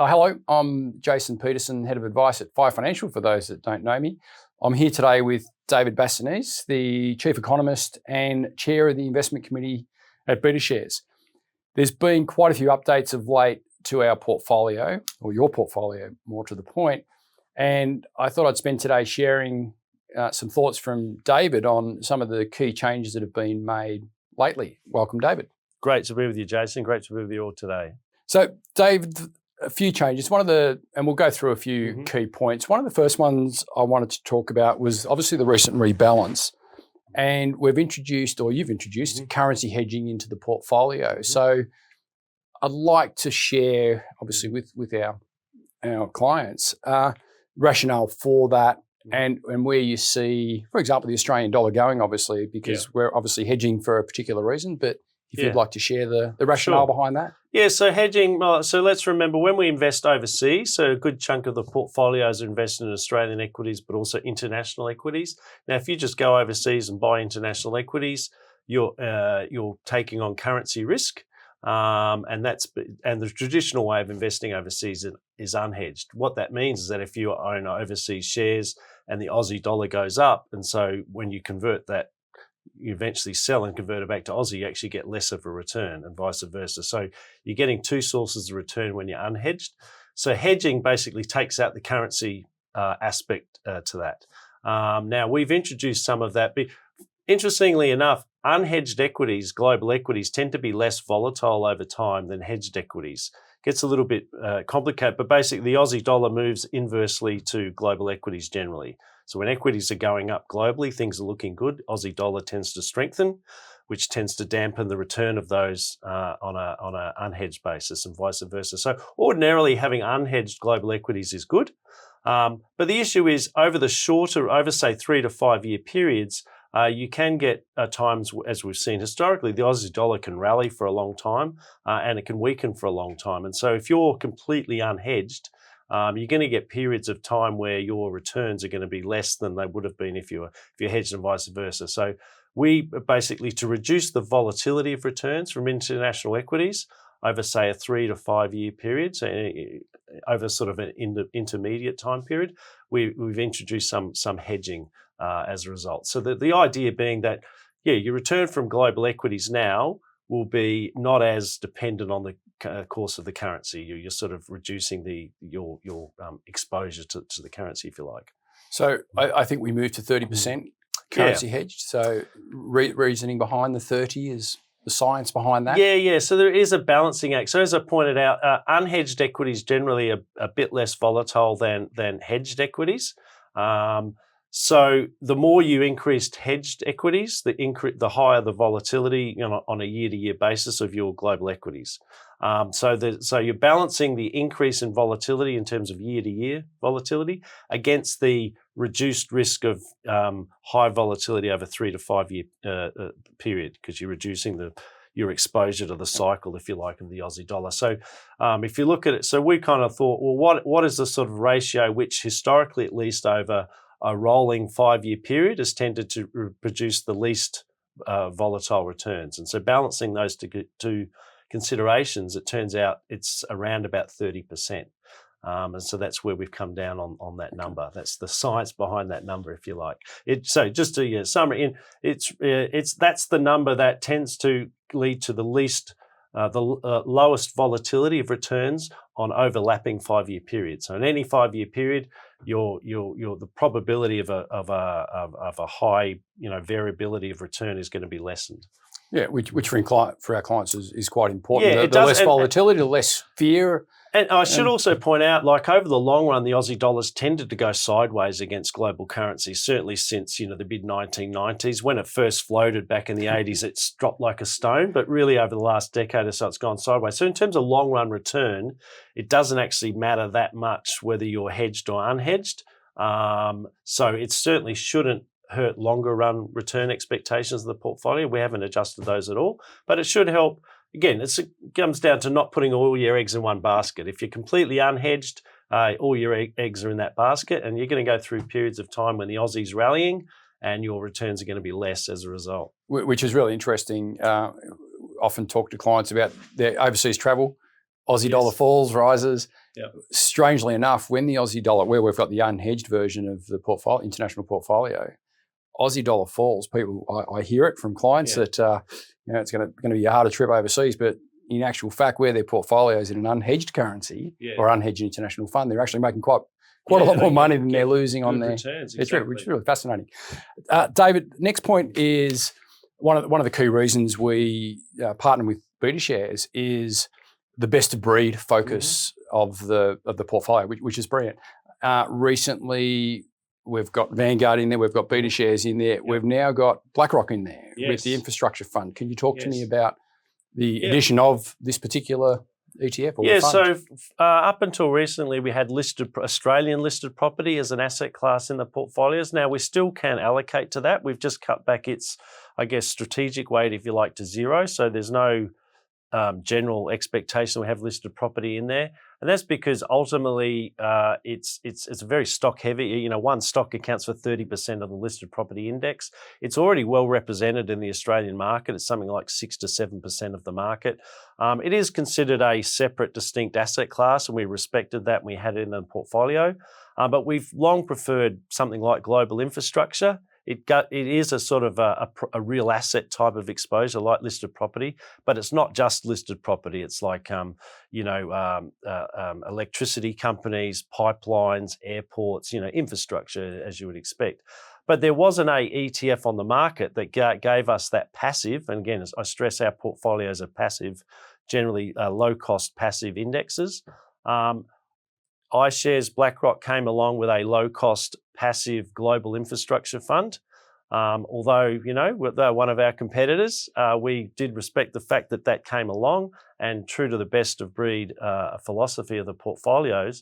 Hello, I'm Jason Petersen, Head of Advice at Fire Financial, for those that don't know me. I'm here today with David Bassanese, the Chief Economist and Chair of the Investment Committee at Betashares. There's been quite a few updates of late to our portfolio, or your portfolio, more to the point, and I thought I'd spend today sharing some thoughts from David on some of the key changes that have been made lately. Welcome, David. Great to be with you, Jason. Great to be with you all today. So, David, a few changes. And we'll go through a few key points. One of the first ones I wanted to talk about was obviously the recent rebalance. And you've introduced currency hedging into the portfolio. So I'd like to share, obviously, with our clients, rationale for that and where you see, for example, the Australian dollar going, obviously, because we're obviously hedging for a particular reason, but if you'd like to share the rationale behind that. Yeah, so hedging, so let's remember when we invest overseas, so a good chunk of the portfolios are invested in Australian equities, but also international equities. Now, if you just go overseas and buy international equities, you're taking on currency risk, and the traditional way of investing overseas is unhedged. What that means is that if you own overseas shares and the Aussie dollar goes up, and so when you convert that, you eventually sell and convert it back to Aussie, you actually get less of a return and vice versa. So you're getting two sources of return when you're unhedged. So hedging basically takes out the currency aspect to that. Now, we've introduced some of that. But interestingly enough, unhedged equities, global equities, tend to be less volatile over time than hedged equities. Gets a little bit complicated, but basically the Aussie dollar moves inversely to global equities generally. So when equities are going up globally, things are looking good. Aussie dollar tends to strengthen, which tends to dampen the return of those on a unhedged basis and vice versa. So ordinarily having unhedged global equities is good. But the issue is over say 3 to 5 year periods, you can get times, as we've seen historically, the Aussie dollar can rally for a long time and it can weaken for a long time. And so if you're completely unhedged, you're going to get periods of time where your returns are going to be less than they would have been if you're hedged and vice versa. So we basically, to reduce the volatility of returns from international equities over, say, a 3 to 5 year period, so over sort of an intermediate time period, we've introduced some hedging as a result. So the idea being that, your return from global equities now will be not as dependent on the course of the currency. You're sort of reducing your exposure to the currency, if you like. So I think we moved to 30% currency hedged. So reasoning behind the 30 is the science behind that? Yeah. So there is a balancing act. So as I pointed out, unhedged equities generally are a bit less volatile than hedged equities. So the more you increased hedged equities, the higher the volatility on a year-to-year basis of your global equities. So you're balancing the increase in volatility in terms of year-to-year volatility against the reduced risk of high volatility over 3 to 5 year period, because you're reducing your exposure to the cycle, if you like, of the Aussie dollar. So if you look at it, so we kind of thought, well, what is the sort of ratio which historically, at least over a rolling 5 year period, has tended to produce the least volatile returns? And so balancing those two considerations, it turns out it's around about 30%. And so that's where we've come down on that number. That's the science behind that number, if you like. So just to summary, that's the number that tends to lead to the least, lowest volatility of returns on overlapping 5 year periods. So in any 5 year period, the probability of a high variability of return is going to be lessened. Yeah, which for our clients is quite important. Yeah, the less volatility, the less fear. And I should also point out, like over the long run, the Aussie dollar's tended to go sideways against global currencies, certainly since the mid-1990s. When it first floated back in the 80s, it's dropped like a stone, but really over the last decade or so, it's gone sideways. So in terms of long run return, it doesn't actually matter that much whether you're hedged or unhedged. So it certainly shouldn't hurt longer run return expectations of the portfolio. We haven't adjusted those at all, but it should help. Again, it comes down to not putting all your eggs in one basket. If you're completely unhedged, all your eggs are in that basket, and you're going to go through periods of time when the Aussie's rallying and your returns are going to be less as a result. Which is really interesting. Often talk to clients about their overseas travel. Aussie dollar falls, rises. strangely enough, when the Aussie dollar, where we've got the unhedged version of the portfolio, international portfolio, Aussie dollar falls. People, I hear it from clients that it's going to be a harder trip overseas, but in actual fact, where their portfolio is in an unhedged currency or unhedged international fund, they're actually making quite a lot more money than they're losing on their returns. It's really fascinating. David, next point is one of the key reasons we partner with Betashares is the best of breed focus of the portfolio, which is brilliant. Recently, we've got Vanguard in there, we've got Betashares in there, we've now got BlackRock in there with the infrastructure fund. Can you talk to me about the addition of this particular ETF or fund? So up until recently, we had Australian listed property as an asset class in the portfolios. Now, we still can allocate to that. We've just cut back its, I guess, strategic weight, if you like, to zero. So there's no general expectation we have listed property in there. And that's because ultimately it's very stock heavy. One stock accounts for 30% of the listed property index. It's already well represented in the Australian market. It's something like 6 to 7% of the market. It is considered a separate, distinct asset class, and we respected that and we had it in the portfolio. But we've long preferred something like global infrastructure. It is a sort of a real asset type of exposure like listed property, but it's not just listed property. It's like electricity companies, pipelines, airports, infrastructure as you would expect. But there wasn't a ETF on the market that gave us that passive. And again, I stress our portfolios are passive, generally low cost passive indexes. iShares BlackRock came along with a low-cost passive global infrastructure fund. Although, they're one of our competitors, we did respect the fact that came along, and true to the best of breed philosophy of the portfolios,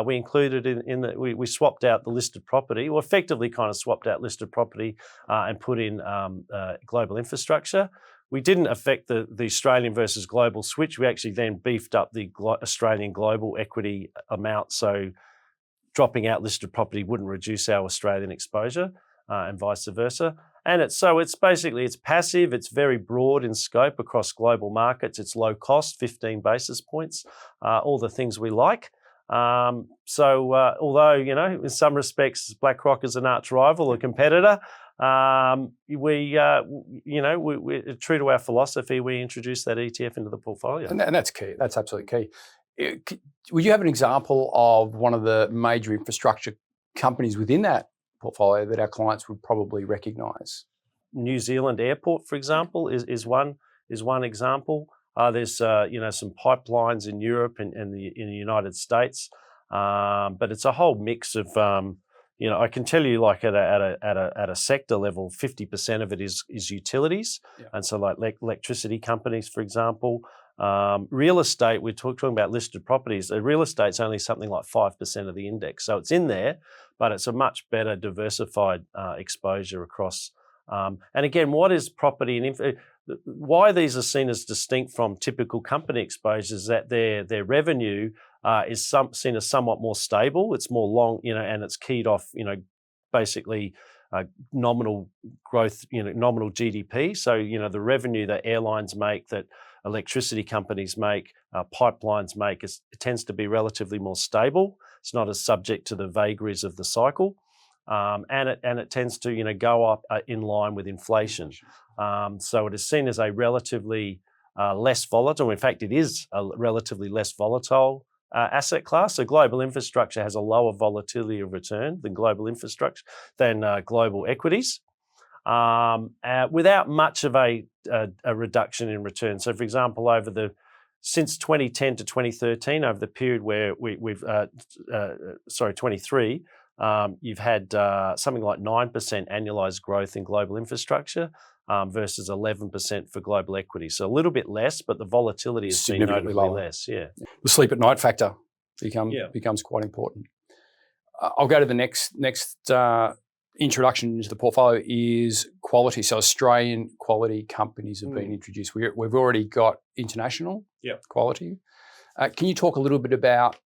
we included we swapped out the listed property, or effectively kind of swapped out listed property and put in global infrastructure. We didn't affect the Australian versus global switch. We actually then beefed up the Australian global equity amount. So dropping out listed property wouldn't reduce our Australian exposure and vice versa. And it's passive. It's very broad in scope across global markets. It's low cost, 15 basis points, all the things we like. Although, in some respects, BlackRock is an arch rival or competitor, we're true to our philosophy. We introduced that ETF into the portfolio, and that's key. That's absolutely key. Would you have an example of one of the major infrastructure companies within that portfolio that our clients would probably recognise? New Zealand Airport, for example, is one example. There's some pipelines in Europe and in the United States, but it's a whole mix of. I can tell you, like at a sector level, 50% of it is utilities, and so like electricity companies, for example. Real estate, we're talking about listed properties. Real estate's only something like 5% of the index, so it's in there, but it's a much better diversified exposure across. And again, what is property and why these are seen as distinct from typical company exposures is that their revenue is seen as somewhat more stable. It's more long, and it's keyed off, basically nominal growth, nominal GDP. So, the revenue that airlines make, that electricity companies make, pipelines make, it tends to be relatively more stable. It's not as subject to the vagaries of the cycle. And it tends to go up in line with inflation. So it is seen as a relatively less volatile. In fact, it is a relatively less volatile asset class. So global infrastructure has a lower volatility of return than global equities, without much of a reduction in return. So, for example, since 2010 to 2013, over the period where 23. You've had something like 9% annualized growth in global infrastructure versus 11% for global equity. So a little bit less, but the volatility is significantly less. Yeah. The sleep at night factor becomes quite important. I'll go to the next introduction into the portfolio is quality. So Australian quality companies have been introduced. We've already got international quality. Can you talk a little bit about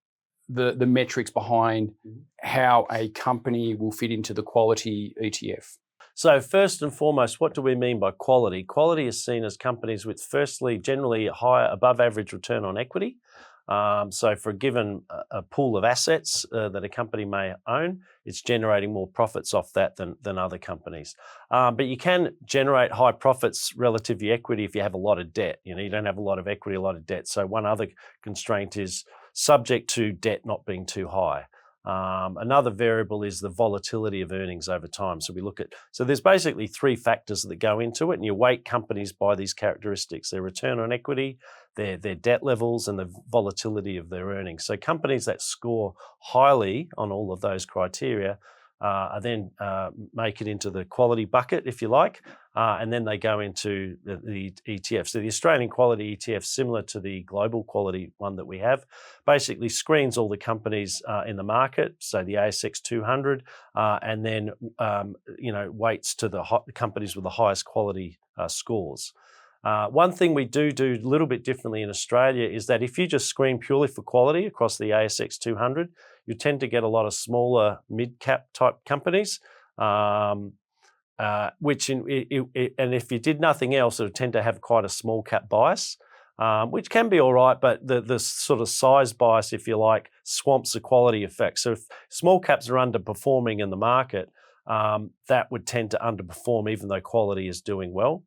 the metrics behind how a company will fit into the quality ETF? So first and foremost, what do we mean by quality? Quality is seen as companies with, firstly, generally a higher above average return on equity. So for a given a pool of assets that a company may own, it's generating more profits off that than other companies. But you can generate high profits relative to your equity if you have a lot of debt. You don't have a lot of equity, a lot of debt. So one other constraint is subject to debt not being too high. Another variable is the volatility of earnings over time. So there's basically three factors that go into it, and you weight companies by these characteristics: their return on equity, their debt levels, and the volatility of their earnings. So companies that score highly on all of those criteria are then make it into the quality bucket, if you like, and then they go into the ETF. So the Australian Quality ETF, similar to the global quality one that we have, basically screens all the companies in the market, so the ASX 200, and then weights to the companies with the highest quality scores. One thing we do a little bit differently in Australia is that if you just screen purely for quality across the ASX 200, you tend to get a lot of smaller mid-cap type companies, and if you did nothing else, it would tend to have quite a small cap bias, which can be all right, but the sort of size bias, if you like, swamps the quality effect. So if small caps are underperforming in the market, that would tend to underperform even though quality is doing well.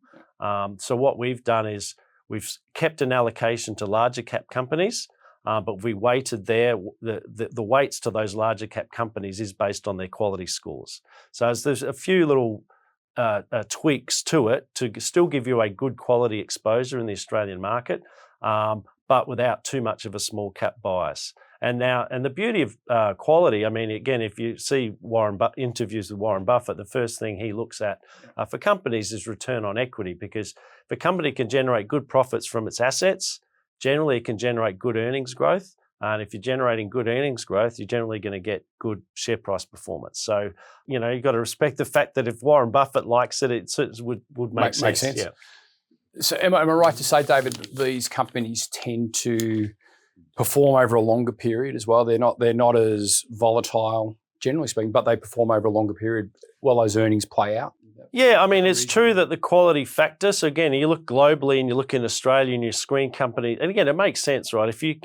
So what we've done is we've kept an allocation to larger cap companies, but we weighted the weights to those larger cap companies is based on their quality scores. So there's a few little tweaks to it to still give you a good quality exposure in the Australian market, but without too much of a small cap bias. And the beauty of quality, I mean, again, if you see interviews with Warren Buffett, the first thing he looks at for companies is return on equity, because if a company can generate good profits from its assets, generally it can generate good earnings growth. And if you're generating good earnings growth, you're generally going to get good share price performance. So, you've got to respect the fact that if Warren Buffett likes it, it would make sense. Yeah. So am I right to say, David, these companies tend to perform over a longer period as well? They're not as volatile, generally speaking, but they perform over a longer period while those earnings play out. Yeah, I mean, it's true that the quality factor. So again, you look globally and you look in Australia and you screen companies, and again, it makes sense, right? If you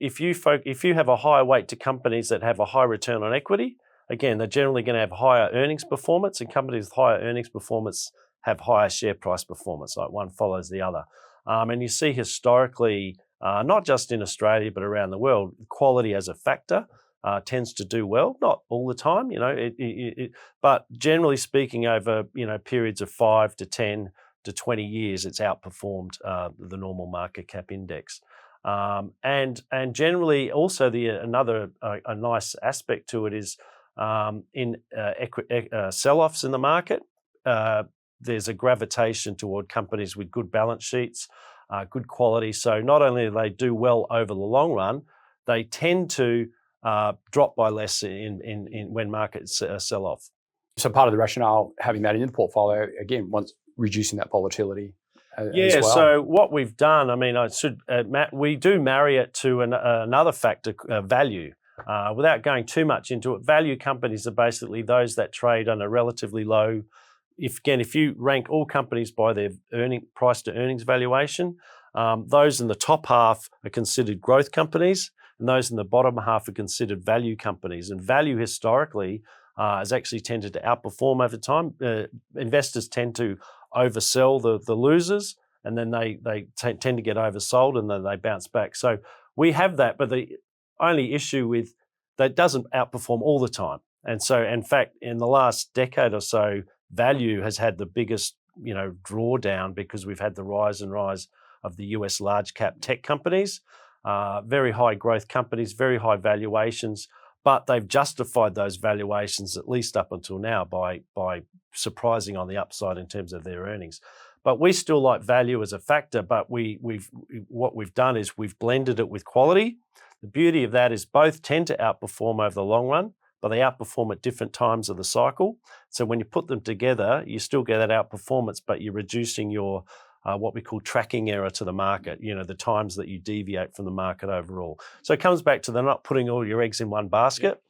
have a higher weight to companies that have a high return on equity, again, they're generally going to have higher earnings performance, and companies with higher earnings performance have higher share price performance. Like one follows the other, and you see historically, not just in Australia but around the world, quality as a factor tends to do well. Not all the time, but generally speaking, over periods of 5 to 10 to 20 years, it's outperformed the normal market cap index. And generally, also another nice aspect to it is in sell-offs in the market. There's a gravitation toward companies with good balance sheets, good quality. So not only do they do well over the long run, they tend to drop by less in when markets sell off. So part of the rationale having that in the portfolio, again, once reducing that volatility as well. So what we've done, I mean, we do marry it to another factor, value. Without going too much into it, value companies are basically those that trade on a relatively low. If you rank all companies by their price to earnings valuation, those in the top half are considered growth companies, and those in the bottom half are considered value companies. And value historically has actually tended to outperform over time. Investors tend to oversell the losers, and then they tend to get oversold, and then they bounce back. So we have that, but the only issue with that doesn't outperform all the time. And so, in fact, in the last decade or so, value has had the biggest, drawdown, because we've had the rise of the US large cap tech companies, very high growth companies, very high valuations, but they've justified those valuations at least up until now by surprising on the upside in terms of their earnings. But we still like value as a factor, but what we've done is we've blended it with quality. The beauty of that is both tend to outperform over the long run, but they outperform at different times of the cycle. So when you put them together, you still get that outperformance, but you're reducing your what we call tracking error to the market, the times that you deviate from the market overall. So it comes back to they're not putting all your eggs in one basket,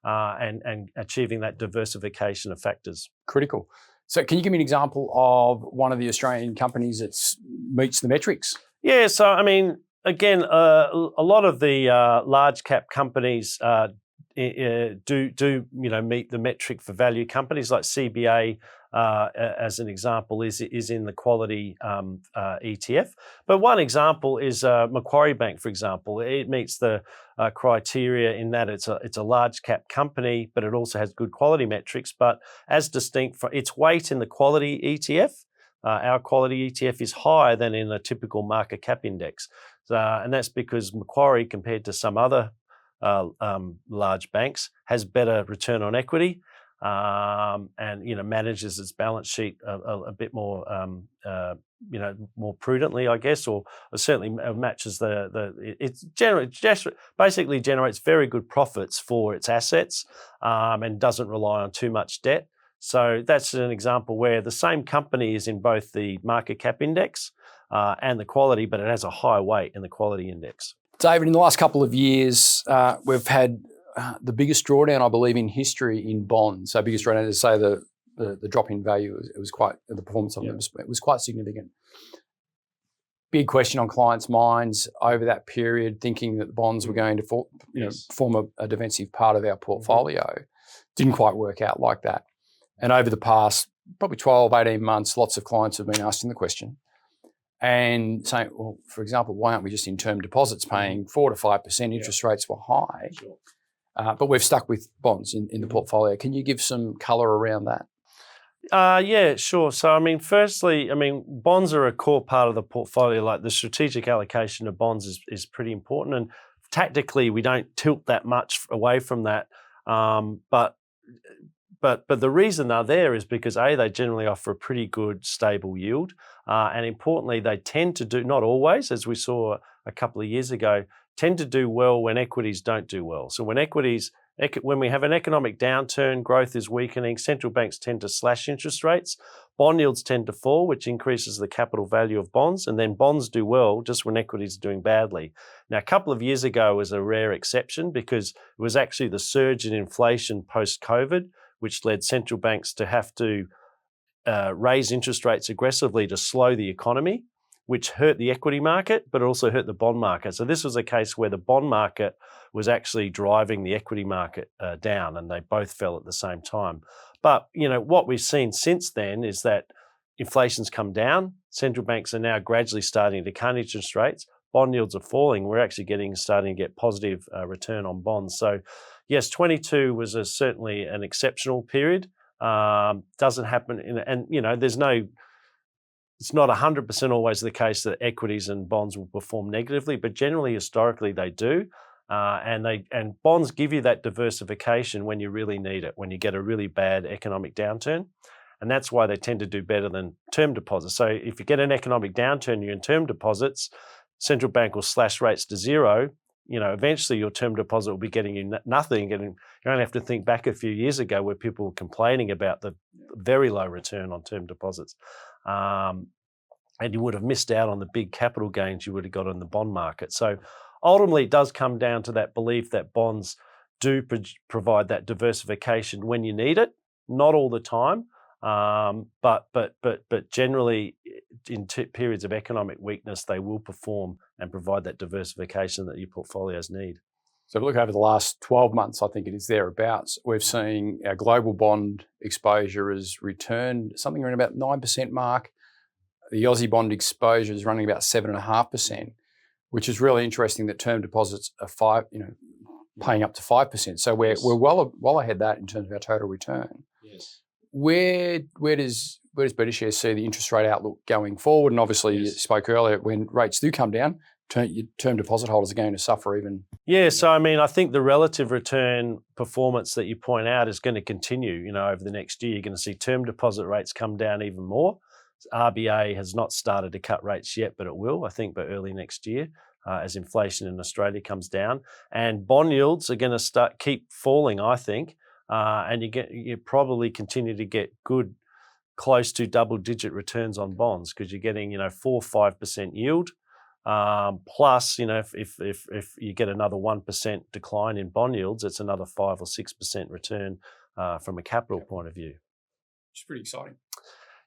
and achieving that diversification of factors. Critical. So can you give me an example of one of the Australian companies that meets the metrics? Yeah, so I mean, again, a lot of the large cap companies do meet the metric for value. Companies like CBA, as an example, is in the quality ETF. But one example is Macquarie Bank, for example. It meets the criteria in that it's a large cap company, but it also has good quality metrics. But as distinct from its weight in the quality ETF. Our quality ETF is higher than in a typical market cap index. And that's because Macquarie, compared to some other large banks, has better return on equity and manages its balance sheet a bit more more prudently, I guess, or certainly matches basically generates very good profits for its assets and doesn't rely on too much debt. So that's an example where the same company is in both the market cap index and the quality, but it has a high weight in the quality index. David, in the last couple of years, we've had the biggest drawdown, I believe, in history in bonds. So biggest drawdown, to say the drop in value, the performance of them, it was quite significant. Big question on clients' minds over that period, thinking that the bonds were going to form a defensive part of our portfolio. Didn't quite work out like that. And over the past probably 12, 18 months, lots of clients have been asking the question and saying, well, for example, why aren't we just in term deposits paying 4 to 5%? Interest rates were high, but we've stuck with bonds in the portfolio. Can you give some colour around that? Yeah, sure. So, I mean, firstly, bonds are a core part of the portfolio. Like the strategic allocation of bonds is pretty important. And tactically, we don't tilt that much away from that. But the reason they're there is because they generally offer a pretty good stable yield, and importantly, they tend to do, not always, as we saw a couple of years ago, tend to do well when equities don't do well. So when we have an economic downturn, growth is weakening, central banks tend to slash interest rates, bond yields tend to fall, which increases the capital value of bonds, and then bonds do well just when equities are doing badly. Now, a couple of years ago was a rare exception because it was actually the surge in inflation post-COVID, which led central banks to have to raise interest rates aggressively to slow the economy, which hurt the equity market, but also hurt the bond market. So this was a case where the bond market was actually driving the equity market down, and they both fell at the same time. But what we've seen since then is that inflation's come down. Central banks are now gradually starting to cut interest rates. Bond yields are falling. We're actually starting to get positive return on bonds. So yes, 22 was certainly an exceptional period. Doesn't happen, it's not 100% always the case that equities and bonds will perform negatively, but generally, historically, they do. And bonds give you that diversification when you really need it, when you get a really bad economic downturn. And that's why they tend to do better than term deposits. So if you get an economic downturn, you're in term deposits, central bank will slash rates to zero. Eventually your term deposit will be getting you nothing. You only have to think back a few years ago where people were complaining about the very low return on term deposits. And you would have missed out on the big capital gains you would have got in the bond market. So ultimately, it does come down to that belief that bonds do provide that diversification when you need it, not all the time, but generally in periods of economic weakness, they will perform and provide that diversification that your portfolios need. So if we look over the last 12 months, I think it is thereabouts, we've seen our global bond exposure has returned something around about 9% mark. The Aussie bond exposure is running about 7.5%, which is really interesting that term deposits are paying up to 5%. So we're well ahead of that in terms of our total return. Yes. Where does Betashares see the interest rate outlook going forward? And obviously, you spoke earlier, when rates do come down, term deposit holders are going to suffer even. Yeah, so I think the relative return performance that you point out is going to continue. Over the next year, you're going to see term deposit rates come down even more. RBA has not started to cut rates yet, but it will, I think, by early next year as inflation in Australia comes down. And bond yields are going to keep falling, I think, and you probably continue to get good, close to double-digit returns on bonds because you're getting 4-5% yield. Plus, if you get another 1% decline in bond yields, it's another 5 or 6% return from a capital point of view. which is pretty exciting.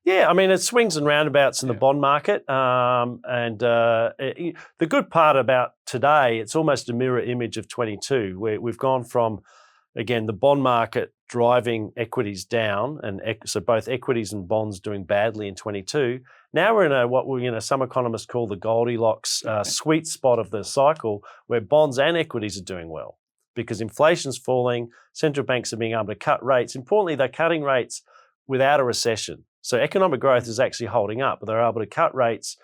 Yeah, I mean, it swings and roundabouts in the bond market. The good part about today, it's almost a mirror image of 22, where we've gone from, again, the bond market driving equities down, and so both equities and bonds doing badly in 22. Now we're in what some economists call the Goldilocks sweet spot of the cycle, where bonds and equities are doing well because inflation's falling, central banks are being able to cut rates. Importantly, they're cutting rates without a recession. So economic growth is actually holding up, but they're able to cut rates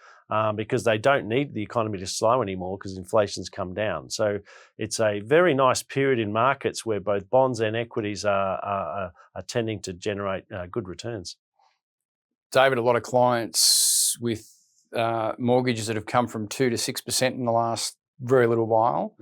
because they don't need the economy to slow anymore because inflation's come down. So it's a very nice period in markets where both bonds and equities are tending to generate good returns. David, a lot of clients with mortgages that have come from 2 to 6% in the last very little while.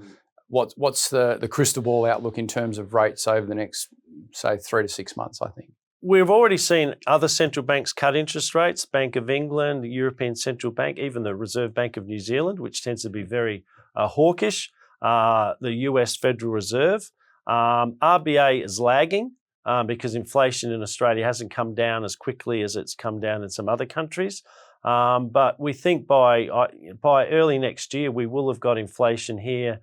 What's the crystal ball outlook in terms of rates over the next, say, 3 to 6 months, I think? We've already seen other central banks cut interest rates, Bank of England, the European Central Bank, even the Reserve Bank of New Zealand, which tends to be very hawkish, the US Federal Reserve. RBA is lagging because inflation in Australia hasn't come down as quickly as it's come down in some other countries. But we think by early next year, we will have got inflation here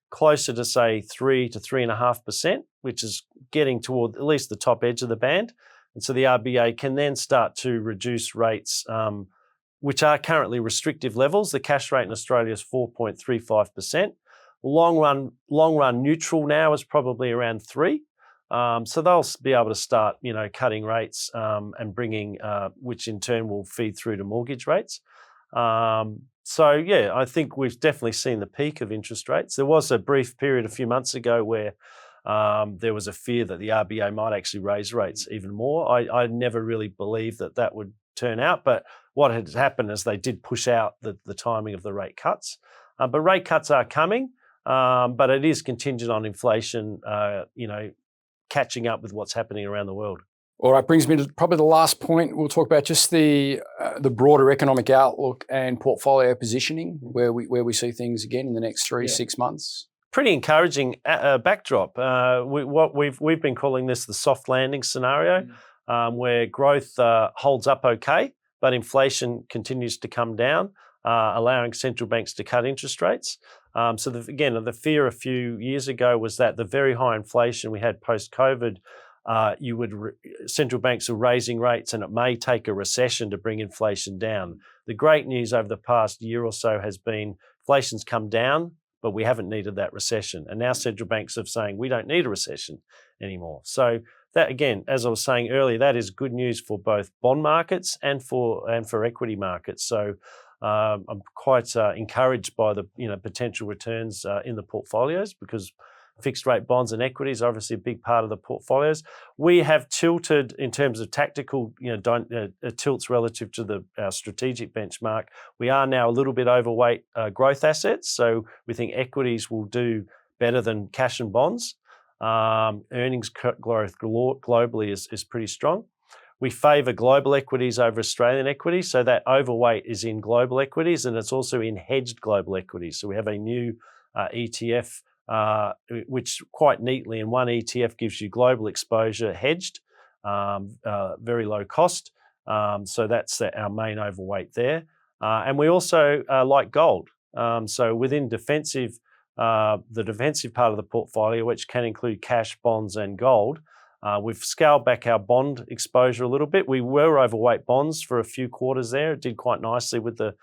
closer to, say, 3 to 3.5%, which is getting toward at least the top edge of the band. And so the RBA can then start to reduce rates, which are currently restrictive levels. The cash rate in Australia is 4.35%. Long run neutral now is probably around 3%. So they'll be able to start, cutting rates and bringing, which in turn will feed through to mortgage rates. I think we've definitely seen the peak of interest rates. There was a brief period a few months ago where there was a fear that the RBA might actually raise rates even more. I never really believed that would turn out, but what had happened is they did push out the timing of the rate cuts. But rate cuts are coming, but it is contingent on inflation, catching up with what's happening around the world. All right, brings me to probably the last point. We'll talk about just the broader economic outlook and portfolio positioning, where we see things again in the next 3 to 6 months. Pretty encouraging backdrop. We've been calling this the soft landing scenario, where growth holds up okay, but inflation continues to come down, allowing central banks to cut interest rates. The fear a few years ago was that the very high inflation we had post-COVID, central banks are raising rates and it may take a recession to bring inflation down. The great news over the past year or so has been inflation's come down, but we haven't needed that recession. And now central banks are saying we don't need a recession anymore. So that, again, as I was saying earlier, that is good news for both bond markets and for equity markets. So I'm quite encouraged by the potential returns in the portfolios, because fixed rate bonds and equities are obviously a big part of the portfolios. We have tilted in terms of tactical tilts relative to our strategic benchmark. We are now a little bit overweight growth assets, so we think equities will do better than cash and bonds. Earnings growth globally is pretty strong. We favour global equities over Australian equities, so that overweight is in global equities and it's also in hedged global equities. So we have a new ETF, which quite neatly in one ETF gives you global exposure hedged, very low cost. So that's our main overweight there. And we also like gold. So within defensive, the defensive part of the portfolio, which can include cash, bonds and gold, we've scaled back our bond exposure a little bit. We were overweight bonds for a few quarters there. It did quite nicely with the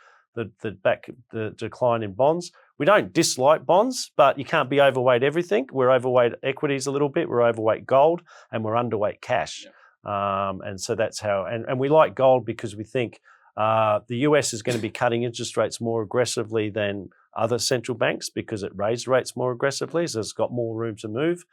decline in bonds. We don't dislike bonds, but you can't be overweight everything. We're overweight equities a little bit, we're overweight gold, and we're underweight cash. And so that's how, and we like gold because we think the US is going to be cutting interest rates more aggressively than other central banks because it raised rates more aggressively, so it's got more room to move.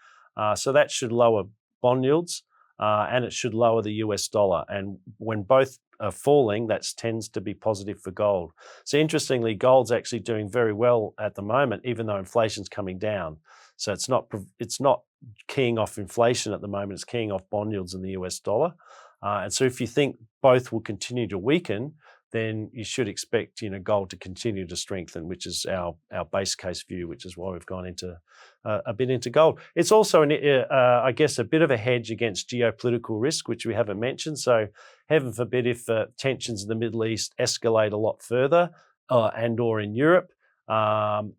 So that should lower bond yields, and it should lower the US dollar. And when both are falling, that tends to be positive for gold. So interestingly, gold's actually doing very well at the moment, even though inflation's coming down. So it's not keying off inflation at the moment, it's keying off bond yields in the US dollar. And so if you think both will continue to weaken, then you should expect gold to continue to strengthen, which is our base case view, which is why we've gone into a bit into gold. It's also I guess a bit of a hedge against geopolitical risk, which we haven't mentioned. So heaven forbid if tensions in the Middle East escalate a lot further, and or in Europe, and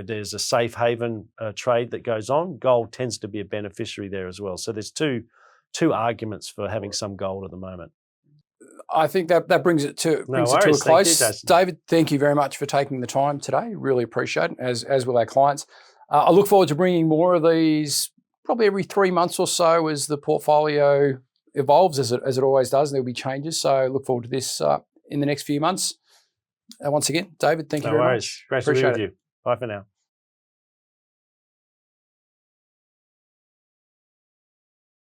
there's a safe haven trade that goes on, gold tends to be a beneficiary there as well. So there's two arguments for having some gold at the moment. I think that brings it to a close. Thank you, Jason. David, thank you very much for taking the time today. Really appreciate it, as will our clients. I look forward to bringing more of these probably every 3 months or so as the portfolio evolves, as it always does. There'll be changes. So look forward to this in the next few months. Once again, David, thank you very much. Great to be with you. Bye for now.